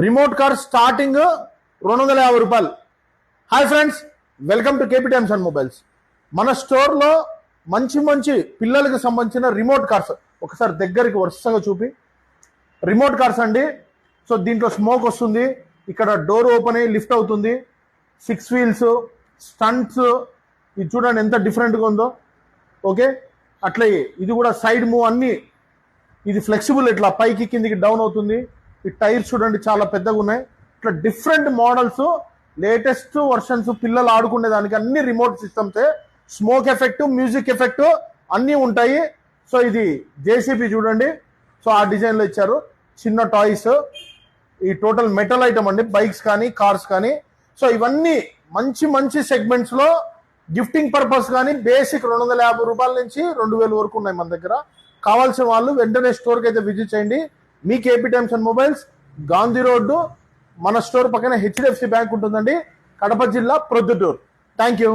Remote car starting 250 రూపాయలు. Hi friends, welcome to KP times and mobiles. మన స్టోర్లో మంచి మంచి పిల్లలకు సంబంధించిన రిమోట్ కార్స్ ఒకసారి దగ్గరికి వరుసగా చూపి. రిమోట్ కార్స్ అండి. సో దీంట్లో స్మోక్ వస్తుంది, ఇక్కడ డోర్ ఓపెన్ అయ్యి లిఫ్ట్ అవుతుంది, 6 వీల్స్, స్టంట్స్, ఇది చూడండి ఎంత డిఫరెంట్గా ఉందో. ఓకే, అట్లా ఇది కూడా సైడ్ మూవ్ అన్నీ, ఇది ఫ్లెక్సిబుల్, ఇట్లా పైకి కిందికి డౌన్ అవుతుంది. ఈ టైర్స్ చూడండి చాలా పెద్దగా ఉన్నాయి. ఇట్లా డిఫరెంట్ మోడల్స్, లేటెస్ట్ వర్షన్స్, పిల్లలు ఆడుకునే దానికి అన్ని రిమోట్ సిస్టమ్సే. స్మోక్ ఎఫెక్ట్, మ్యూజిక్ ఎఫెక్ట్ అన్నీ ఉంటాయి. సో ఇది జేసీబీ చూడండి, సో ఆ డిజైన్లో ఇచ్చారు. చిన్న టాయ్స్, ఈ టోటల్ మెటల్ ఐటమ్ అండి, బైక్స్ కానీ కార్స్ కానీ. సో ఇవన్నీ మంచి మంచి సెగ్మెంట్స్లో గిఫ్టింగ్ పర్పస్ కానీ బేసిక్ 250 రూపాయల నుంచి 2000 వరకు ఉన్నాయి మన దగ్గర. కావాల్సిన వాళ్ళు వెంటనే స్టోర్కి అయితే విజిట్ చేయండి. మీ KP times and mobiles, Gandhi road, మన స్టోర్ పక్కన హెచ్డిఎఫ్సి బ్యాంక్ ఉంటుందండి, కడప జిల్లా, ప్రొద్దుటూరు. Thank you.